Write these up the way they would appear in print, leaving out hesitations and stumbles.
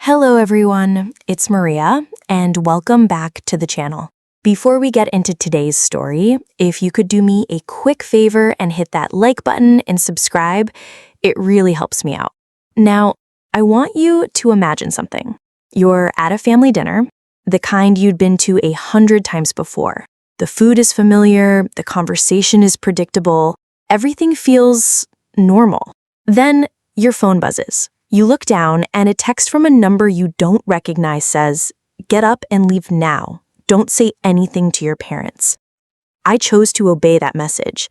Hello everyone, it's Maria, and welcome back to the channel. Before we get into today's story, if you could do me a quick favor and hit that like button and subscribe, it really helps me out. Now, I want you to imagine something. You're at a family dinner, the kind you'd been to 100 times before. The food is familiar, the conversation is predictable, everything feels normal. Then your phone buzzes. You look down and a text from a number you don't recognize says, "Get up and leave now. Don't say anything to your parents." I chose to obey that message,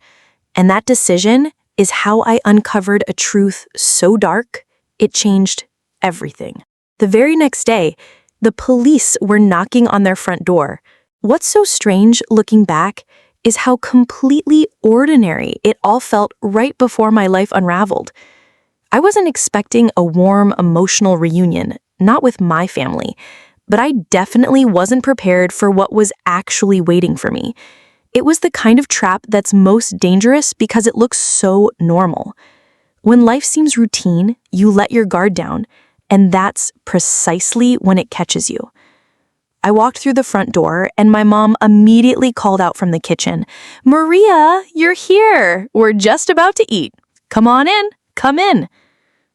and that decision is how I uncovered a truth so dark, it changed everything. The very next day, the police were knocking on their front door. What's so strange looking back is how completely ordinary it all felt right before my life unraveled. I wasn't expecting a warm, emotional reunion, not with my family, but I definitely wasn't prepared for what was actually waiting for me. It was the kind of trap that's most dangerous because it looks so normal. When life seems routine, you let your guard down, and that's precisely when it catches you. I walked through the front door, and my mom immediately called out from the kitchen, "Maria, you're here. We're just about to eat. Come on in. Come in."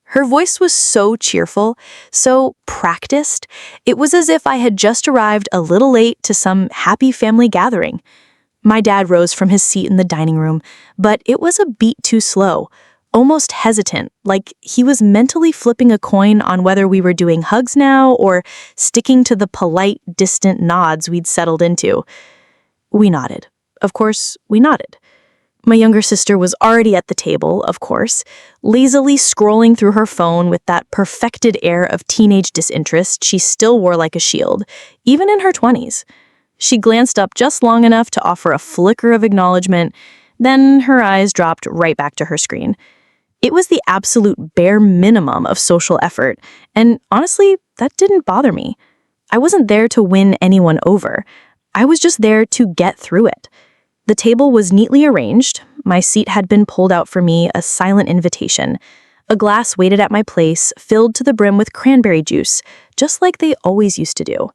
Her voice was so cheerful, so practiced. It was as if I had just arrived a little late to some happy family gathering. My dad rose from his seat in the dining room, but it was a beat too slow, almost hesitant, like he was mentally flipping a coin on whether we were doing hugs now or sticking to the polite, distant nods we'd settled into. We nodded. Of course, we nodded. My younger sister was already at the table, of course, lazily scrolling through her phone with that perfected air of teenage disinterest she still wore like a shield, even in her 20s. She glanced up just long enough to offer a flicker of acknowledgement, then her eyes dropped right back to her screen. It was the absolute bare minimum of social effort, and honestly, that didn't bother me. I wasn't there to win anyone over. I was just there to get through it. The table was neatly arranged. My seat had been pulled out for me, a silent invitation. A glass waited at my place, filled to the brim with cranberry juice, just like they always used to do.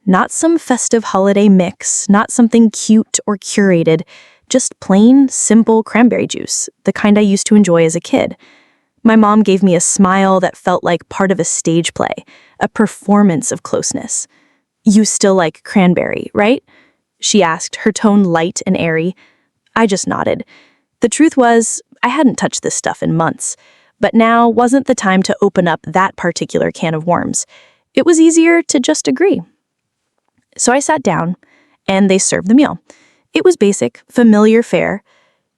Not some festive holiday mix, not something cute or curated, just plain, simple cranberry juice, the kind I used to enjoy as a kid. My mom gave me a smile that felt like part of a stage play, a performance of closeness. "You still like cranberry, right?" she asked, her tone light and airy. I just nodded. The truth was, I hadn't touched this stuff in months, but now wasn't the time to open up that particular can of worms. It was easier to just agree. So I sat down, and they served the meal. It was basic, familiar fare.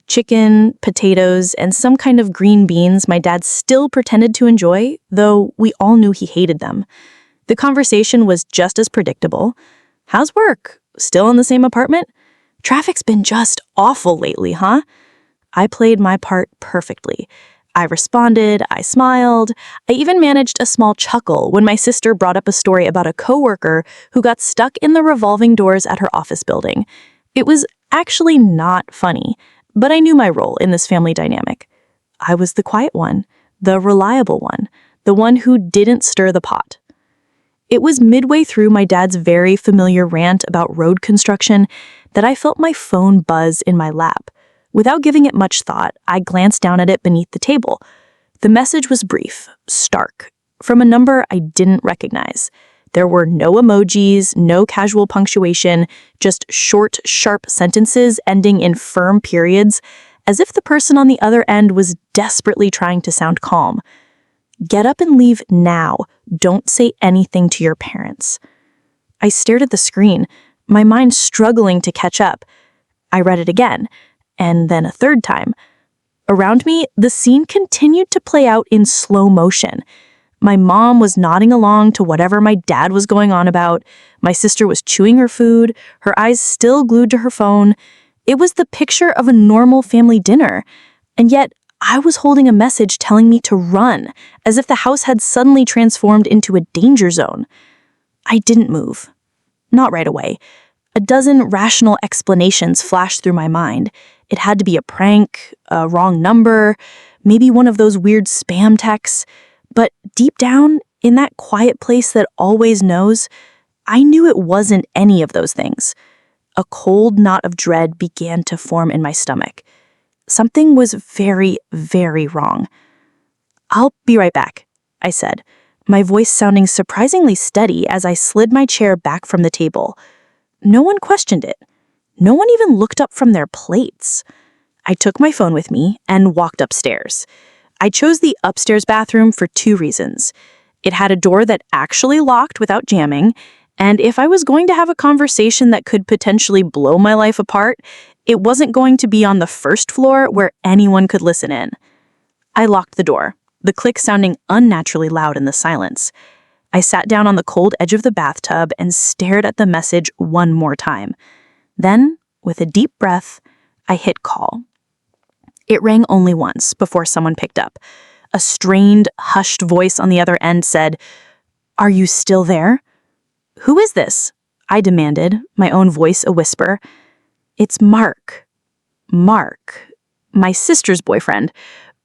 Chicken, potatoes, and some kind of green beans my dad still pretended to enjoy, though we all knew he hated them. The conversation was just as predictable. "How's work? Still in the same apartment? Traffic's been just awful lately, huh?" I played my part perfectly. I responded, I smiled, I even managed a small chuckle when my sister brought up a story about a coworker who got stuck in the revolving doors at her office building. It was actually not funny, but I knew my role in this family dynamic. I was the quiet one, the reliable one, the one who didn't stir the pot. It was midway through my dad's very familiar rant about road construction that I felt my phone buzz in my lap. Without giving it much thought, I glanced down at it beneath the table. The message was brief, stark, from a number I didn't recognize. There were no emojis, no casual punctuation, just short, sharp sentences ending in firm periods, as if the person on the other end was desperately trying to sound calm. "Get up and leave now. Don't say anything to your parents." I stared at the screen, my mind struggling to catch up. I read it again, and then a third time. Around me, the scene continued to play out in slow motion. My mom was nodding along to whatever my dad was going on about. My sister was chewing her food, her eyes still glued to her phone. It was the picture of a normal family dinner, and yet I was holding a message telling me to run, as if the house had suddenly transformed into a danger zone. I didn't move. Not right away. A dozen rational explanations flashed through my mind. It had to be a prank, a wrong number, maybe one of those weird spam texts. But deep down, in that quiet place that always knows, I knew it wasn't any of those things. A cold knot of dread began to form in my stomach. Something was very, very wrong. "I'll be right back," I said, my voice sounding surprisingly steady as I slid my chair back from the table. No one questioned it. No one even looked up from their plates. I took my phone with me and walked upstairs. I chose the upstairs bathroom for 2 reasons. It had a door that actually locked without jamming, and if I was going to have a conversation that could potentially blow my life apart, it wasn't going to be on the first floor where anyone could listen in. I locked the door, the click sounding unnaturally loud in the silence. I sat down on the cold edge of the bathtub and stared at the message one more time. Then, with a deep breath, I hit call. It rang only once before someone picked up. A strained, hushed voice on the other end said, "Are you still there?" "Who is this?" I demanded, my own voice a whisper. "It's Mark. Mark. My sister's boyfriend.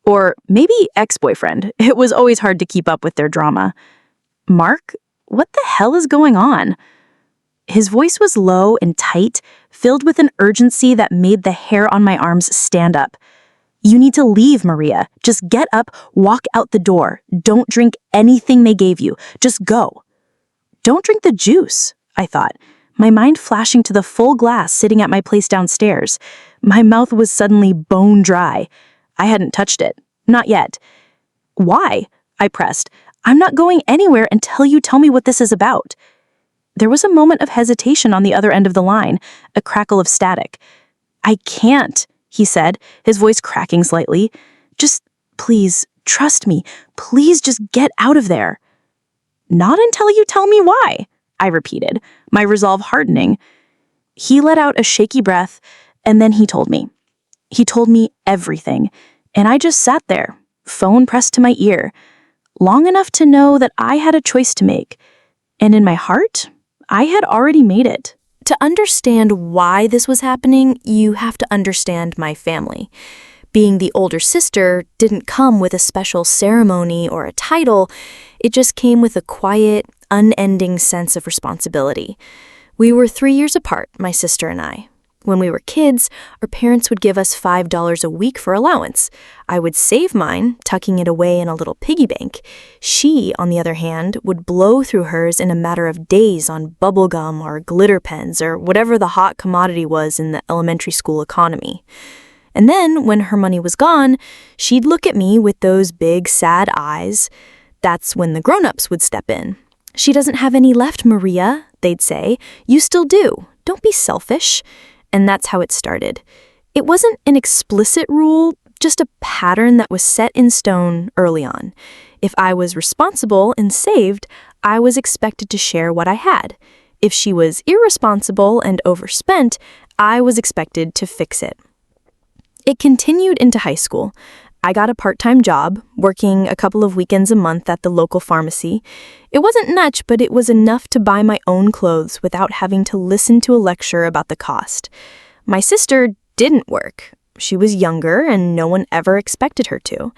Or maybe ex-boyfriend. It was always hard to keep up with their drama." "Mark? What the hell is going on?" His voice was low and tight, filled with an urgency that made the hair on my arms stand up. "You need to leave, Maria. Just get up, walk out the door. Don't drink anything they gave you. Just go." "Don't drink the juice," I thought, my mind flashing to the full glass sitting at my place downstairs. My mouth was suddenly bone dry. I hadn't touched it. Not yet. "Why?" I pressed. "I'm not going anywhere until you tell me what this is about." There was a moment of hesitation on the other end of the line, a crackle of static. "I can't," he said, his voice cracking slightly. "Just, please, trust me. Please just get out of there." "Not until you tell me why," I repeated, my resolve hardening. He let out a shaky breath, and then he told me. He told me everything, and I just sat there, phone pressed to my ear, long enough to know that I had a choice to make. And in my heart, I had already made it. To understand why this was happening, you have to understand my family. Being the older sister didn't come with a special ceremony or a title. It just came with a quiet, unending sense of responsibility. We were 3 years apart, my sister and I. When we were kids, our parents would give us $5 a week for allowance. I would save mine, tucking it away in a little piggy bank. She, on the other hand, would blow through hers in a matter of days on bubble gum or glitter pens or whatever the hot commodity was in the elementary school economy. And then, when her money was gone, she'd look at me with those big, sad eyes. That's when the grown-ups would step in. "She doesn't have any left, Maria," they'd say. "You still do. Don't be selfish." And that's how it started. It wasn't an explicit rule, just a pattern that was set in stone early on. If I was responsible and saved, I was expected to share what I had. If she was irresponsible and overspent, I was expected to fix it. It continued into high school. I got a part-time job, working a couple of weekends a month at the local pharmacy. It wasn't much, but it was enough to buy my own clothes without having to listen to a lecture about the cost. My sister didn't work. She was younger, and no one ever expected her to.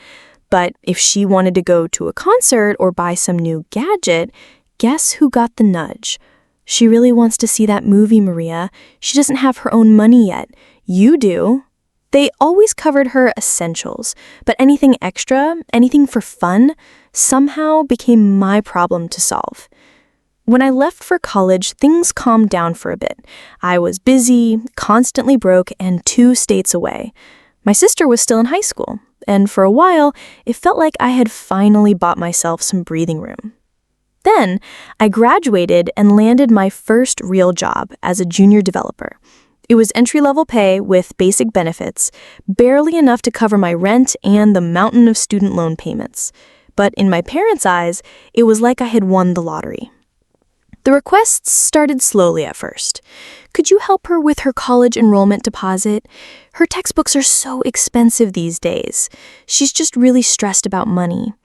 But if she wanted to go to a concert or buy some new gadget, guess who got the nudge? "She really wants to see that movie, Maria. She doesn't have her own money yet. You do." They always covered her essentials, but anything extra, anything for fun, somehow became my problem to solve. When I left for college, things calmed down for a bit. I was busy, constantly broke, and 2 states away. My sister was still in high school, and for a while, it felt like I had finally bought myself some breathing room. Then, I graduated and landed my first real job as a junior developer. It was entry-level pay with basic benefits, barely enough to cover my rent and the mountain of student loan payments. But in my parents' eyes, it was like I had won the lottery. The requests started slowly at first. "Could you help her with her college enrollment deposit? Her textbooks are so expensive these days. She's just really stressed about money."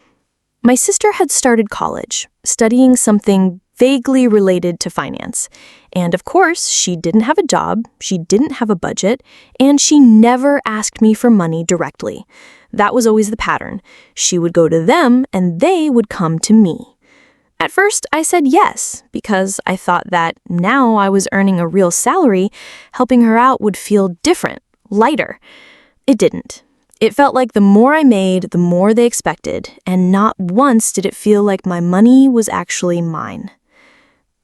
My sister had started college, studying something vaguely related to finance. And of course, she didn't have a job, she didn't have a budget, and she never asked me for money directly. That was always the pattern. She would go to them, and they would come to me. At first, I said yes, because I thought that now I was earning a real salary, helping her out would feel different, lighter. It didn't. It felt like the more I made, the more they expected, and not once did it feel like my money was actually mine.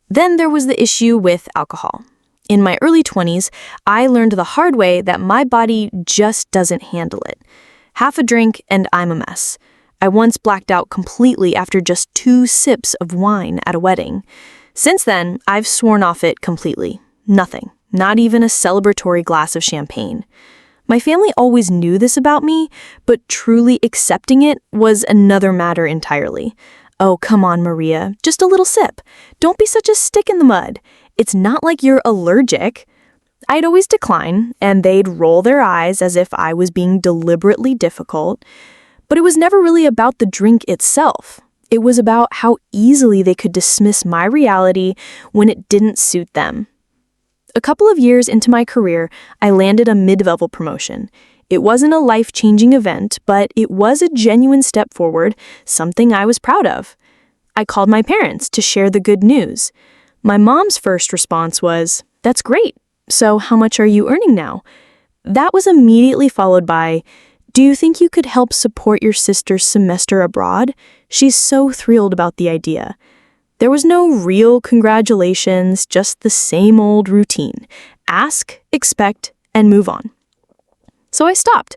Then there was the issue with alcohol. In my early 20s, I learned the hard way that my body just doesn't handle it. Half a drink and I'm a mess. I once blacked out completely after just 2 sips of wine at a wedding. Since then, I've sworn off it completely. Nothing. Not even a celebratory glass of champagne. My family always knew this about me, but truly accepting it was another matter entirely. Oh, come on, Maria. Just a little sip. Don't be such a stick in the mud. It's not like you're allergic. I'd always decline, and they'd roll their eyes as if I was being deliberately difficult. But it was never really about the drink itself. It was about how easily they could dismiss my reality when it didn't suit them. A couple of years into my career, I landed a mid-level promotion. It wasn't a life-changing event, but it was a genuine step forward, something I was proud of. I called my parents to share the good news. My mom's first response was, "That's great. So how much are you earning now?" That was immediately followed by, "Do you think you could help support your sister's semester abroad? She's so thrilled about the idea." There was no real congratulations, just the same old routine. Ask, expect, and move on. So I stopped.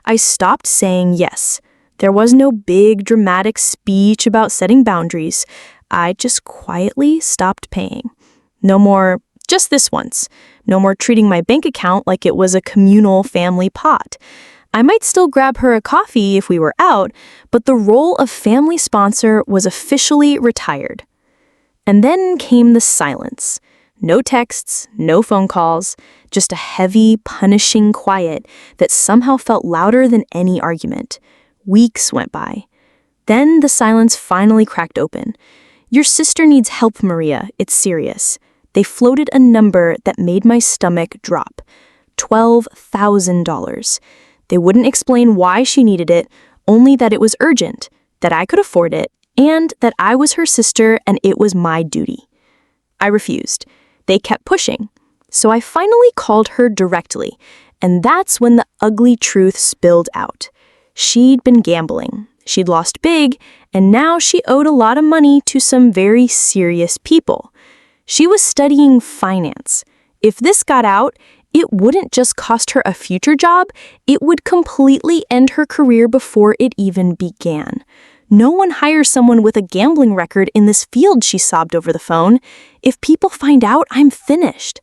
I stopped saying yes. There was no big dramatic speech about setting boundaries. I just quietly stopped paying. No more, just this once. No more treating my bank account like it was a communal family pot. I might still grab her a coffee if we were out, but the role of family sponsor was officially retired. And then came the silence. No texts, no phone calls, just a heavy, punishing quiet that somehow felt louder than any argument. Weeks went by. Then the silence finally cracked open. "Your sister needs help, Maria. It's serious." They floated a number that made my stomach drop. $12,000. They wouldn't explain why she needed it, only that it was urgent, that I could afford it, and that I was her sister and it was my duty. I refused. They kept pushing. So I finally called her directly, and that's when the ugly truth spilled out. She'd been gambling. She'd lost big, and now she owed a lot of money to some very serious people. She was studying finance. If this got out, it wouldn't just cost her a future job, it would completely end her career before it even began. "No one hires someone with a gambling record in this field," she sobbed over the phone. "If people find out, I'm finished."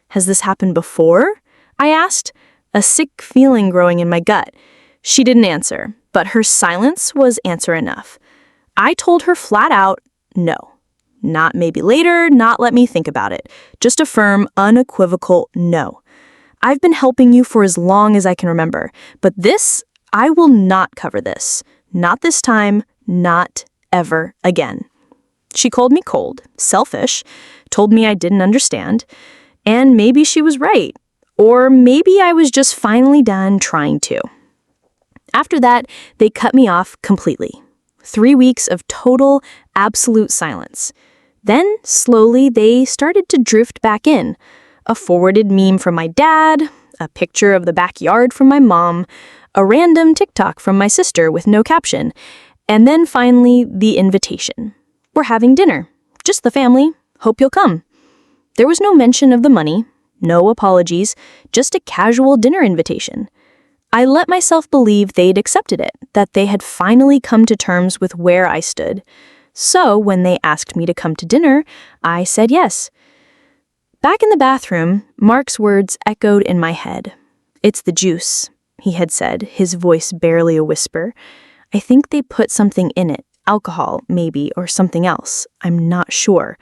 "Has this happened before?" I asked, a sick feeling growing in my gut. She didn't answer, but her silence was answer enough. I told her flat out, no. Not maybe later, not let me think about it. Just a firm, unequivocal no. "I've been helping you for as long as I can remember, but I will not cover this. Not this time, not ever again." She called me cold, selfish, told me I didn't understand, and maybe she was right. Or maybe I was just finally done trying to. After that, they cut me off completely. 3 weeks of total, absolute silence. Then, slowly, they started to drift back in. A forwarded meme from my dad, a picture of the backyard from my mom, a random TikTok from my sister with no caption, and then finally, the invitation. "We're having dinner. Just the family. Hope you'll come." There was no mention of the money, no apologies, just a casual dinner invitation. I let myself believe they'd accepted it, that they had finally come to terms with where I stood. So when they asked me to come to dinner, I said yes. Back in the bathroom, Mark's words echoed in my head. "It's the juice," he had said, his voice barely a whisper. "I think they put something in it, alcohol, maybe, or something else. I'm not sure.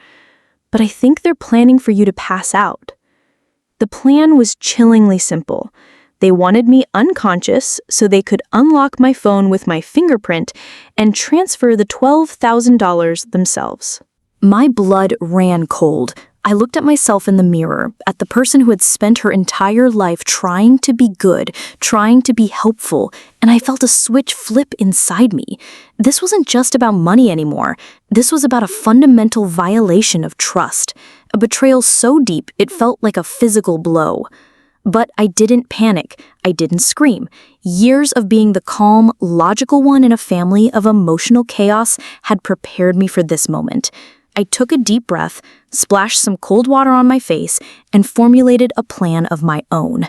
But I think they're planning for you to pass out." The plan was chillingly simple. They wanted me unconscious so they could unlock my phone with my fingerprint and transfer the $12,000 themselves. My blood ran cold. I looked at myself in the mirror, at the person who had spent her entire life trying to be good, trying to be helpful, and I felt a switch flip inside me. This wasn't just about money anymore. This was about a fundamental violation of trust, a betrayal so deep it felt like a physical blow. But I didn't panic. I didn't scream. Years of being the calm, logical one in a family of emotional chaos had prepared me for this moment. I took a deep breath, splashed some cold water on my face, and formulated a plan of my own.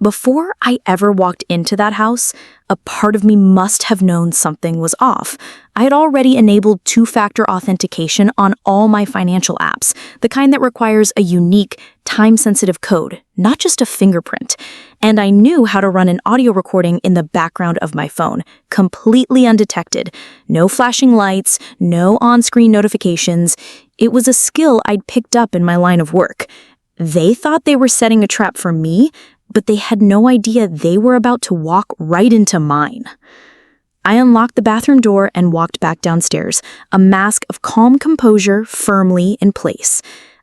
Before I ever walked into that house, a part of me must have known something was off. I had already enabled two-factor authentication on all my financial apps, the kind that requires a unique, time-sensitive code, not just a fingerprint. And I knew how to run an audio recording in the background of my phone, completely undetected. No flashing lights, no on-screen notifications. It was a skill I'd picked up in my line of work. They thought they were setting a trap for me, but they had no idea they were about to walk right into mine. I unlocked the bathroom door and walked back downstairs, a mask of calm composure firmly in place.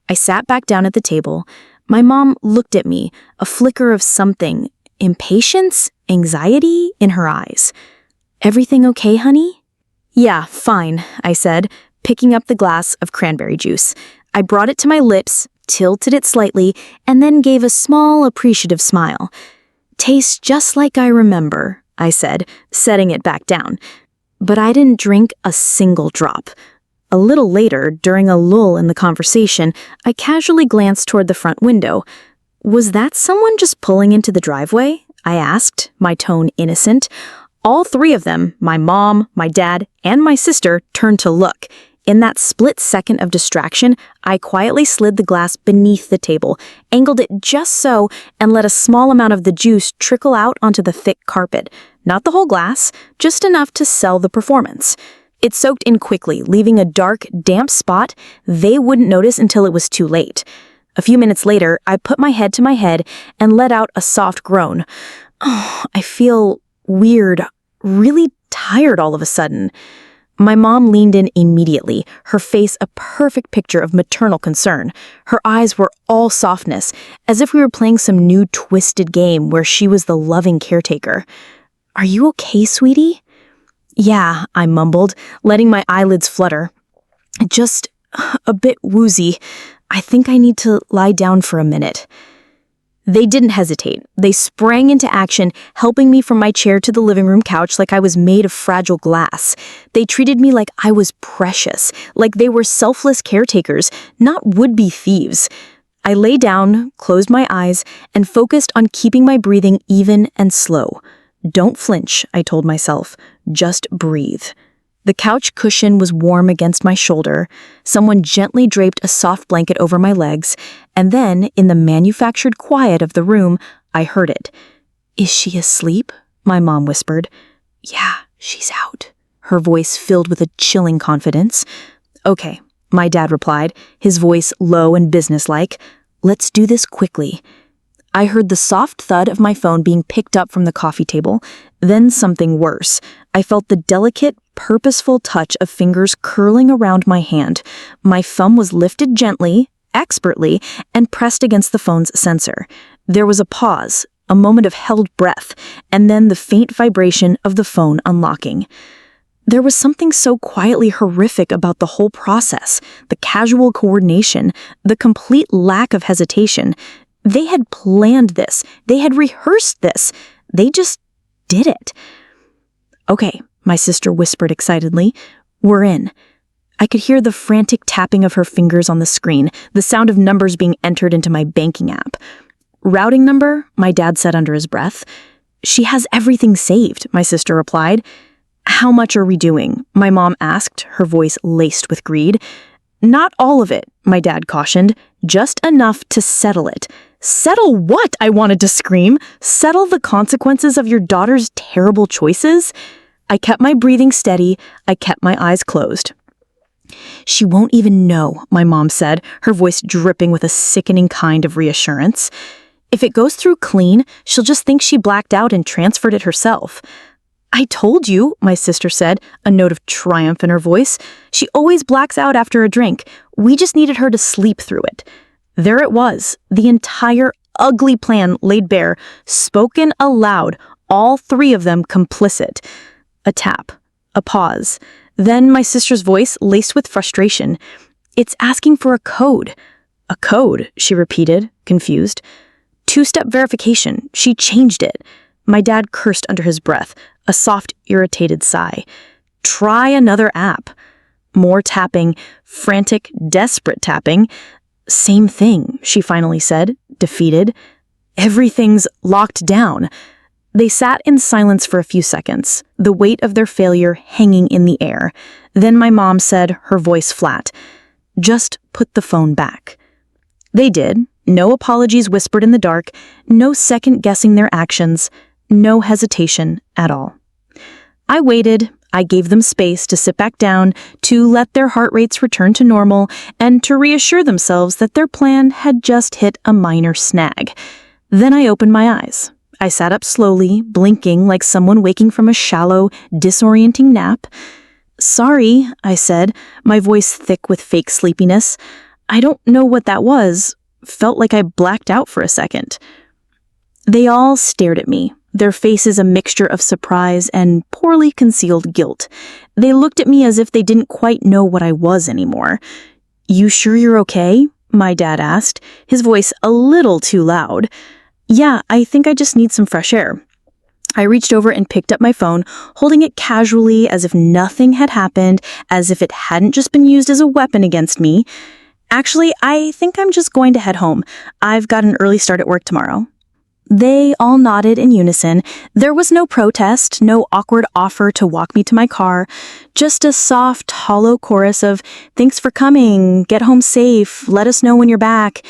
I sat back down at the table. My mom looked at me, a flicker of something, impatience, anxiety in her eyes. "Everything okay, honey?" "Yeah, fine," I said, picking up the glass of cranberry juice. I brought it to my lips, tilted it slightly, and then gave a small, appreciative smile. "Tastes just like I remember," I said, setting it back down. But I didn't drink a single drop. A little later, during a lull in the conversation, I casually glanced toward the front window. "Was that someone just pulling into the driveway?" I asked, my tone innocent. All three of them, my mom, my dad, and my sister, turned to look. In that split second of distraction, I quietly slid the glass beneath the table, angled it just so, and let a small amount of the juice trickle out onto the thick carpet. Not the whole glass, just enough to sell the performance. It soaked in quickly, leaving a dark, damp spot they wouldn't notice until it was too late. A few minutes later, I put my head to my head and let out a soft groan. Oh, I feel weird, really tired all of a sudden. My mom leaned in immediately, her face a perfect picture of maternal concern. Her eyes were all softness, as if we were playing some new twisted game where she was the loving caretaker. "Are you okay, sweetie?" "Yeah," I mumbled, letting my eyelids flutter. "Just a bit woozy. I think I need to lie down for a minute." They didn't hesitate. They sprang into action, helping me from my chair to the living room couch like I was made of fragile glass. They treated me like I was precious, like they were selfless caretakers, not would-be thieves. I lay down, closed my eyes, and focused on keeping my breathing even and slow. "Don't flinch," I told myself. "Just breathe." The couch cushion was warm against my shoulder. Someone gently draped a soft blanket over my legs, and then, in the manufactured quiet of the room, I heard it. "Is she asleep?" my mom whispered. "Yeah, she's out," her voice filled with a chilling confidence. "Okay," my dad replied, his voice low and businesslike. "Let's do this quickly." I heard the soft thud of my phone being picked up from the coffee table, then something worse. I felt the delicate, purposeful touch of fingers curling around my hand. My thumb was lifted gently, expertly, and pressed against the phone's sensor. There was a pause, a moment of held breath, and then the faint vibration of the phone unlocking. There was something so quietly horrific about the whole process, the casual coordination, the complete lack of hesitation. They had planned this. They had rehearsed this. They just did it. "Okay," my sister whispered excitedly. "We're in." I could hear the frantic tapping of her fingers on the screen, the sound of numbers being entered into my banking app. "Routing number," my dad said under his breath. "She has everything saved," my sister replied. "How much are we doing?" my mom asked, her voice laced with greed. "Not all of it," my dad cautioned. "Just enough to settle it." "Settle what?" I wanted to scream. "Settle the consequences of your daughter's terrible choices?" I kept my breathing steady. I kept my eyes closed. "She won't even know," my mom said, her voice dripping with a sickening kind of reassurance. "If it goes through clean, she'll just think she blacked out and transferred it herself." "I told you," my sister said, a note of triumph in her voice. "She always blacks out after a drink. We just needed her to sleep through it." There it was, the entire ugly plan laid bare, spoken aloud, all three of them complicit. A tap, a pause, then my sister's voice laced with frustration. "It's asking for a code." "A code," she repeated, confused. "Two-step verification. She changed it." My dad cursed under his breath, a soft, irritated sigh. "Try another app." More tapping, frantic, desperate tapping. "Same thing," she finally said, defeated. "Everything's locked down." They sat in silence for a few seconds, the weight of their failure hanging in the air. Then my mom said, her voice flat, "Just put the phone back." They did. No apologies whispered in the dark, no second-guessing their actions, no hesitation at all. I waited. I gave them space to sit back down, to let their heart rates return to normal, and to reassure themselves that their plan had just hit a minor snag. Then I opened my eyes. I sat up slowly, blinking like someone waking from a shallow, disorienting nap. "Sorry," I said, my voice thick with fake sleepiness. "I don't know what that was. Felt like I blacked out for a second." They all stared at me, their faces a mixture of surprise and poorly concealed guilt. They looked at me as if they didn't quite know what I was anymore. "You sure you're okay?" my dad asked, his voice a little too loud. "Yeah, I think I just need some fresh air." I reached over and picked up my phone, holding it casually as if nothing had happened, as if it hadn't just been used as a weapon against me. "Actually, I think I'm just going to head home. I've got an early start at work tomorrow." They all nodded in unison. There was no protest, no awkward offer to walk me to my car, just a soft, hollow chorus of, "Thanks for coming, get home safe, let us know when you're back."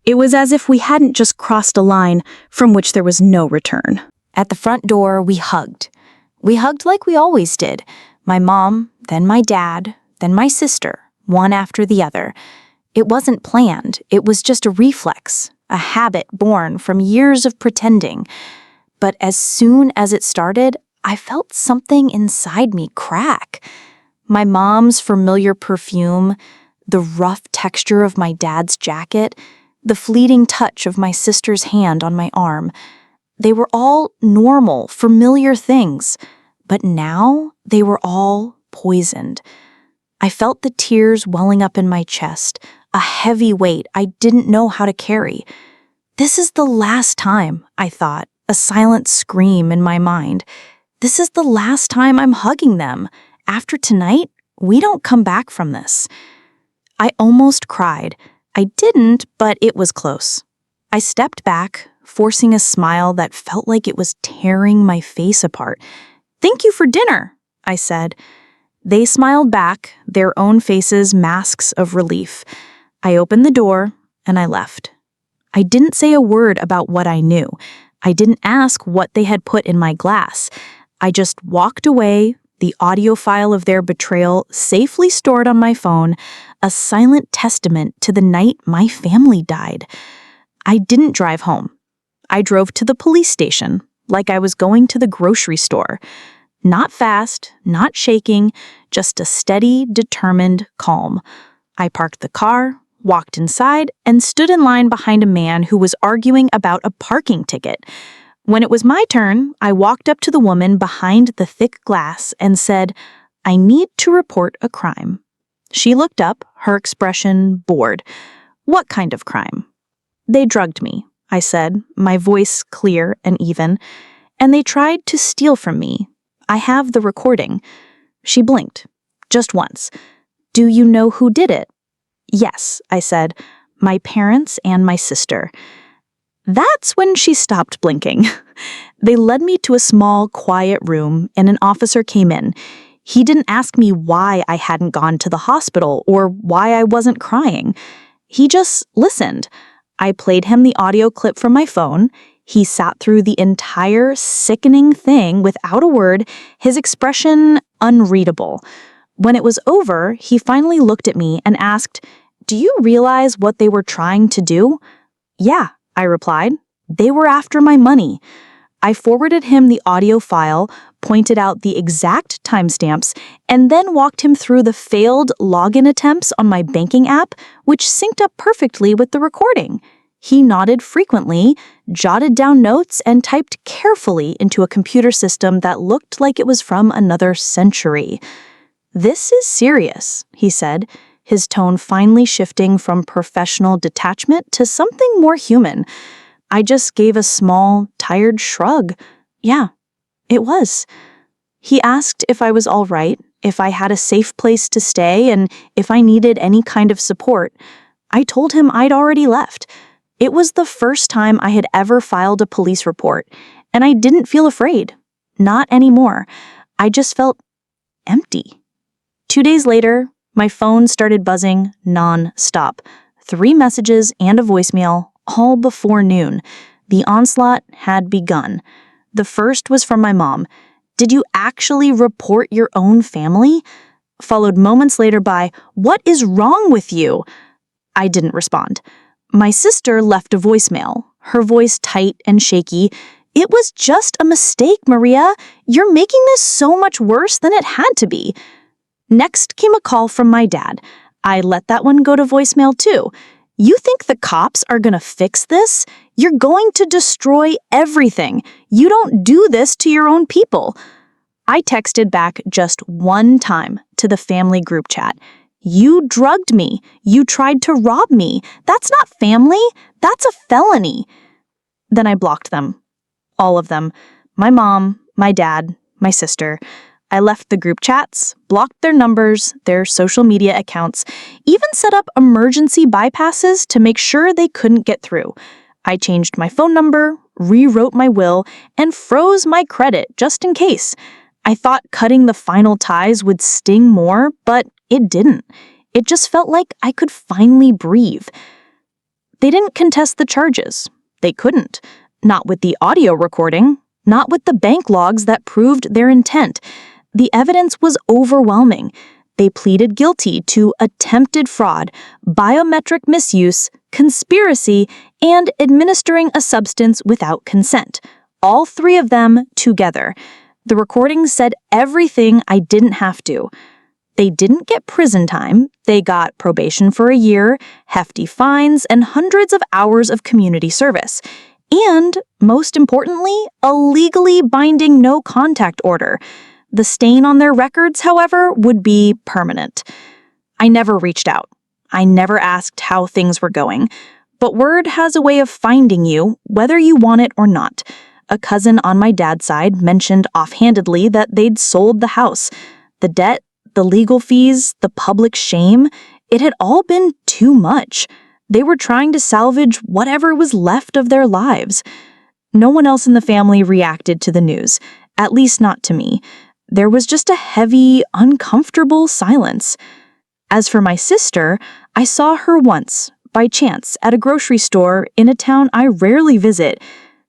It was as if we hadn't just crossed a line from which there was no return. At the front door, we hugged. We hugged like we always did. My mom, then my dad, then my sister, one after the other. It wasn't planned. It was just a reflex, a habit born from years of pretending. But as soon as it started, I felt something inside me crack. My mom's familiar perfume, the rough texture of my dad's jacket, the fleeting touch of my sister's hand on my arm. They were all normal, familiar things, but now they were all poisoned. I felt the tears welling up in my chest, a heavy weight I didn't know how to carry. This is the last time, I thought, a silent scream in my mind. This is the last time I'm hugging them. After tonight, we don't come back from this. I almost cried. I didn't, but it was close. I stepped back, forcing a smile that felt like it was tearing my face apart. "Thank you for dinner," I said. They smiled back, their own faces masks of relief. I opened the door, and I left. I didn't say a word about what I knew. I didn't ask what they had put in my glass. I just walked away, the audio file of their betrayal safely stored on my phone, a silent testament to the night my family died. I didn't drive home. I drove to the police station, like I was going to the grocery store. Not fast, not shaking, just a steady, determined calm. I parked the car, walked inside, and stood in line behind a man who was arguing about a parking ticket. When it was my turn, I walked up to the woman behind the thick glass and said, "I need to report a crime." She looked up, her expression bored. "What kind of crime?" "They drugged me," I said, my voice clear and even, "and they tried to steal from me. I have the recording." She blinked, just once. "Do you know who did it?" "Yes," I said, "my parents and my sister." That's when she stopped blinking. They led me to a small, quiet room, and an officer came in. He didn't ask me why I hadn't gone to the hospital or why I wasn't crying. He just listened. I played him the audio clip from my phone. He sat through the entire sickening thing without a word, his expression unreadable. When it was over, he finally looked at me and asked, "Do you realize what they were trying to do?" "Yeah," I replied. "They were after my money." I forwarded him the audio file, pointed out the exact timestamps, and then walked him through the failed login attempts on my banking app, which synced up perfectly with the recording. He nodded frequently, jotted down notes, and typed carefully into a computer system that looked like it was from another century. "This is serious," he said, his tone finally shifting from professional detachment to something more human. I just gave a small, tired shrug. Yeah, it was. He asked if I was all right, if I had a safe place to stay, and if I needed any kind of support. I told him I'd already left. It was the first time I had ever filed a police report, and I didn't feel afraid. Not anymore. I just felt empty. 2 days later, my phone started buzzing non-stop. 3 messages and a voicemail, all before noon. The onslaught had begun. The first was from my mom. "Did you actually report your own family?" Followed moments later by, "What is wrong with you?" I didn't respond. My sister left a voicemail, her voice tight and shaky. "It was just a mistake, Maria. You're making this so much worse than it had to be." Next came a call from my dad. I let that one go to voicemail too. "You think the cops are gonna fix this? You're going to destroy everything. You don't do this to your own people." I texted back just one time to the family group chat. "You drugged me. You tried to rob me. That's not family. That's a felony." Then I blocked them. All of them. My mom, my dad, my sister. I left the group chats, blocked their numbers, their social media accounts, even set up emergency bypasses to make sure they couldn't get through. I changed my phone number, rewrote my will, and froze my credit just in case. I thought cutting the final ties would sting more, but it didn't. It just felt like I could finally breathe. They didn't contest the charges. They couldn't. Not with the audio recording, not with the bank logs that proved their intent. The evidence was overwhelming. They pleaded guilty to attempted fraud, biometric misuse, conspiracy, and administering a substance without consent. All 3 of them together. The recording said everything I didn't have to. They didn't get prison time. They got probation for a year, hefty fines, and hundreds of hours of community service. And, most importantly, a legally binding no-contact order. The stain on their records, however, would be permanent. I never reached out. I never asked how things were going. But word has a way of finding you, whether you want it or not. A cousin on my dad's side mentioned offhandedly that they'd sold the house. The debt, the legal fees, the public shame, it had all been too much. They were trying to salvage whatever was left of their lives. No one else in the family reacted to the news, at least not to me. There was just a heavy, uncomfortable silence. As for my sister, I saw her once, by chance, at a grocery store in a town I rarely visit.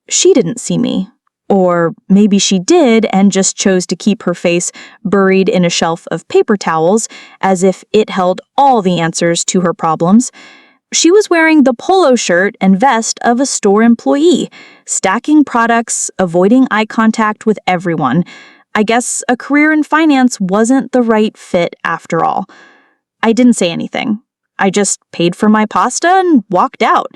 She didn't see me. Or maybe she did and just chose to keep her face buried in a shelf of paper towels, as if it held all the answers to her problems. She was wearing the polo shirt and vest of a store employee, stacking products, avoiding eye contact with everyone. I guess a career in finance wasn't the right fit after all. I didn't say anything. I just paid for my pasta and walked out.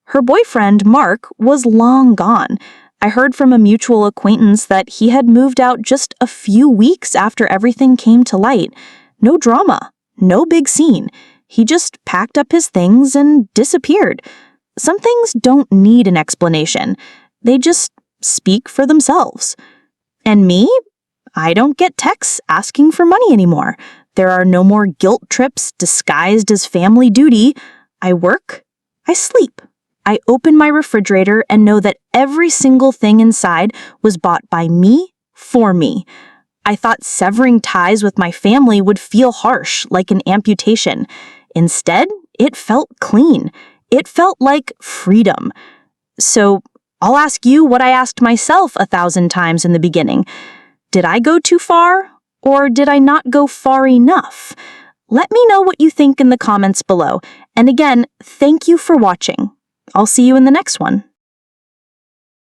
Her boyfriend, Mark, was long gone. I heard from a mutual acquaintance that he had moved out just a few weeks after everything came to light. No drama, no big scene. He just packed up his things and disappeared. Some things don't need an explanation. They just speak for themselves. And me? I don't get texts asking for money anymore. There are no more guilt trips disguised as family duty. I work. I sleep. I open my refrigerator and know that every single thing inside was bought by me for me. I thought severing ties with my family would feel harsh, like an amputation. Instead, it felt clean. It felt like freedom. So I'll ask you what I asked myself 1,000 times in the beginning. Did I go too far, or did I not go far enough? Let me know what you think in the comments below. And again, thank you for watching. I'll see you in the next one.